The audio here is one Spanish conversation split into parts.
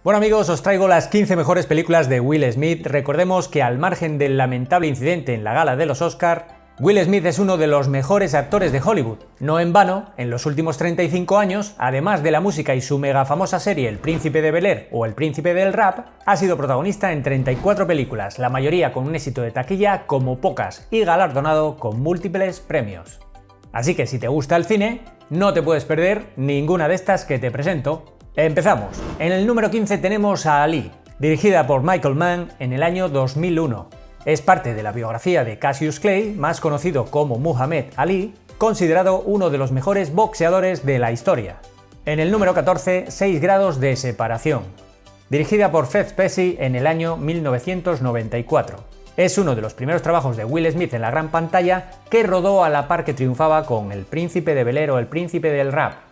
Bueno amigos, os traigo las 15 mejores películas de Will Smith. Recordemos que al margen del lamentable incidente en la gala de los Oscar, Will Smith es uno de los mejores actores de Hollywood. No en vano, en los últimos 35 años, además de la música y su mega famosa serie El Príncipe de Bel-Air o El Príncipe del Rap, ha sido protagonista en 34 películas, la mayoría con un éxito de taquilla como pocas y galardonado con múltiples premios. Así que si te gusta el cine, no te puedes perder ninguna de estas que te presento. Empezamos. En el número 15 tenemos a Ali, dirigida por Michael Mann en el año 2001. Es parte de la biografía de Cassius Clay, más conocido como Muhammad Ali, considerado uno de los mejores boxeadores de la historia. En el número 14, 6 grados de separación, dirigida por Fred Pesci en el año 1994. Es uno de los primeros trabajos de Will Smith en la gran pantalla que rodó a la par que triunfaba con El Príncipe de Bel-Air o El Príncipe del Rap.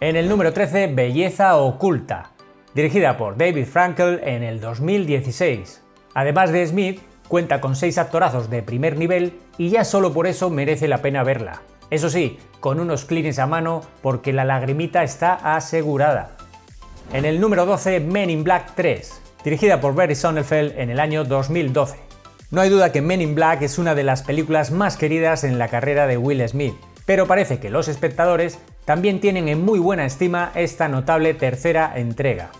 En el número 13, Belleza oculta, dirigida por David Frankel en el 2016. Además de Smith, cuenta con 6 actorazos de primer nivel y ya solo por eso merece la pena verla. Eso sí, con unos clines a mano porque la lagrimita está asegurada. En el número 12, Men in Black 3, dirigida por Barry Sonnenfeld en el año 2012. No hay duda que Men in Black es una de las películas más queridas en la carrera de Will Smith, pero parece que los espectadores también tienen en muy buena estima esta notable tercera entrega.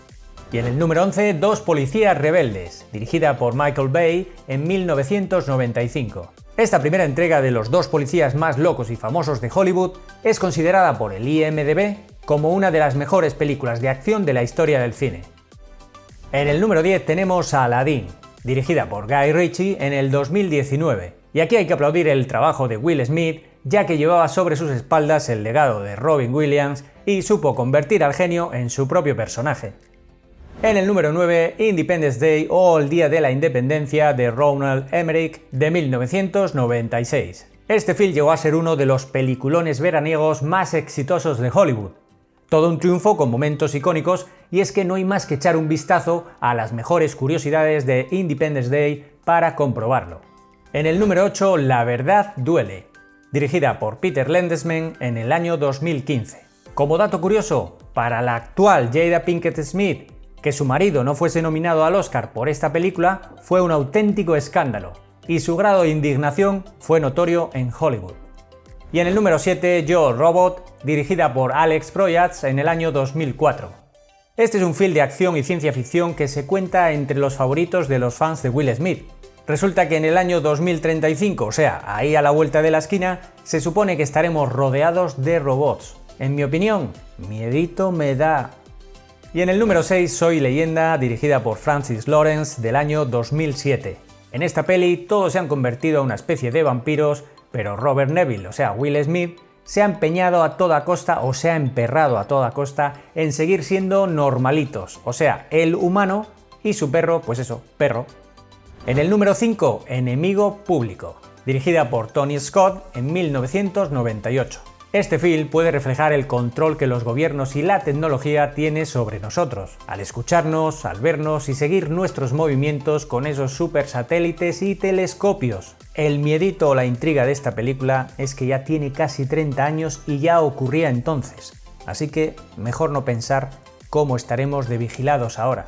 Y en el número 11, Dos policías rebeldes, dirigida por Michael Bay en 1995. Esta primera entrega de los 2 policías más locos y famosos de Hollywood es considerada por el IMDb como una de las mejores películas de acción de la historia del cine. En el número 10 tenemos a Aladdin, dirigida por Guy Ritchie en el 2019. Y aquí hay que aplaudir el trabajo de Will Smith, ya que llevaba sobre sus espaldas el legado de Robin Williams y supo convertir al genio en su propio personaje. En el número 9, Independence Day o El Día de la Independencia de Roland Emmerich de 1996. Este film llegó a ser uno de los peliculones veraniegos más exitosos de Hollywood. Todo un triunfo con momentos icónicos, y es que no hay más que echar un vistazo a las mejores curiosidades de Independence Day para comprobarlo. En el número 8, La verdad duele, dirigida por Peter Landesman en el año 2015. Como dato curioso, para la actual Jada Pinkett Smith, que su marido no fuese nominado al Oscar por esta película fue un auténtico escándalo, y su grado de indignación fue notorio en Hollywood. Y en el número 7, Yo, Robot, dirigida por Alex Proyas en el año 2004. Este es un film de acción y ciencia ficción que se cuenta entre los favoritos de los fans de Will Smith. Resulta que en el año 2035, o sea, ahí a la vuelta de la esquina, se supone que estaremos rodeados de robots. En mi opinión, miedito me da. Y en el número 6, Soy Leyenda, dirigida por Francis Lawrence del año 2007. En esta peli todos se han convertido a una especie de vampiros, pero Robert Neville, o sea Will Smith, se ha empeñado a toda costa o se ha emperrado a toda costa en seguir siendo normalitos, o sea, él humano y su perro, pues eso, perro. En el número 5, Enemigo Público, dirigida por Tony Scott en 1998. Este film puede reflejar el control que los gobiernos y la tecnología tienen sobre nosotros, al escucharnos, al vernos y seguir nuestros movimientos con esos super satélites y telescopios. El miedito o la intriga de esta película es que ya tiene casi 30 años y ya ocurría entonces, así que mejor no pensar cómo estaremos de vigilados ahora.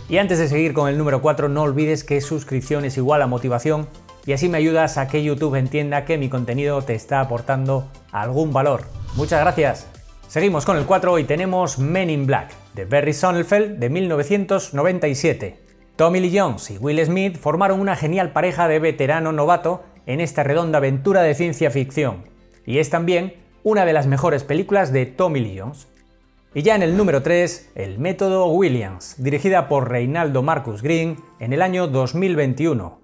Y antes de seguir con el número 4, no olvides que suscripción es igual a motivación, y así me ayudas a que YouTube entienda que mi contenido te está aportando algún valor. Muchas gracias. Seguimos con el 4 y tenemos Men in Black, de Barry Sonnenfeld de 1997. Tommy Lee Jones y Will Smith formaron una genial pareja de veterano novato en esta redonda aventura de ciencia ficción, y es también una de las mejores películas de Tommy Lee Jones. Y ya en el número 3, El método Williams, dirigida por Reinaldo Marcus Green en el año 2021.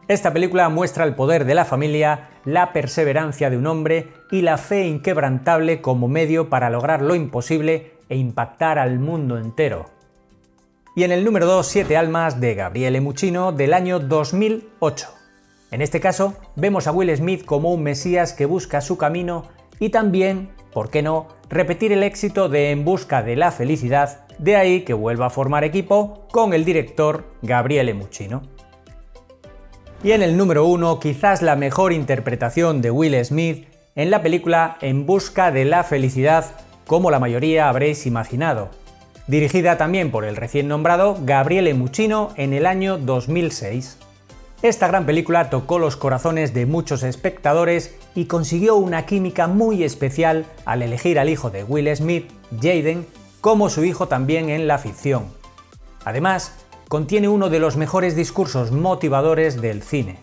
Esta película muestra el poder de la familia, la perseverancia de un hombre y la fe inquebrantable como medio para lograr lo imposible e impactar al mundo entero. Y en el número 2, Siete almas, de Gabriele Muccino del año 2008. En este caso, vemos a Will Smith como un mesías que busca su camino y también, ¿por qué no?, repetir el éxito de En busca de la felicidad, de ahí que vuelva a formar equipo con el director Gabriele Muccino. Y en el número 1, quizás la mejor interpretación de Will Smith en la película En busca de la felicidad, como la mayoría habréis imaginado. dirigida también por el recién nombrado Gabriele Muccino en el año 2006. Esta gran película tocó los corazones de muchos espectadores y consiguió una química muy especial al elegir al hijo de Will Smith, Jaden, como su hijo también en la ficción. Además, contiene uno de los mejores discursos motivadores del cine,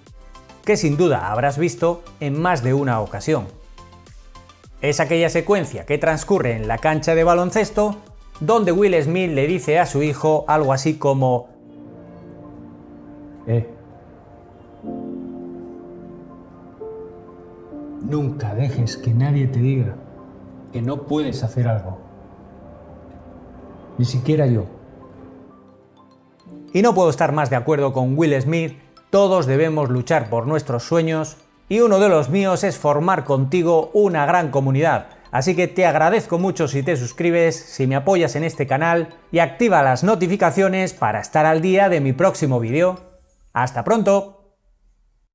que sin duda habrás visto en más de una ocasión. Es aquella secuencia que transcurre en la cancha de baloncesto, donde Will Smith le dice a su hijo algo así como: nunca dejes que nadie te diga que no puedes hacer algo. Ni siquiera yo. Y no puedo estar más de acuerdo con Will Smith. Todos debemos luchar por nuestros sueños y uno de los míos es formar contigo una gran comunidad. Así que te agradezco mucho si te suscribes, si me apoyas en este canal y activa las notificaciones para estar al día de mi próximo vídeo. ¡Hasta pronto!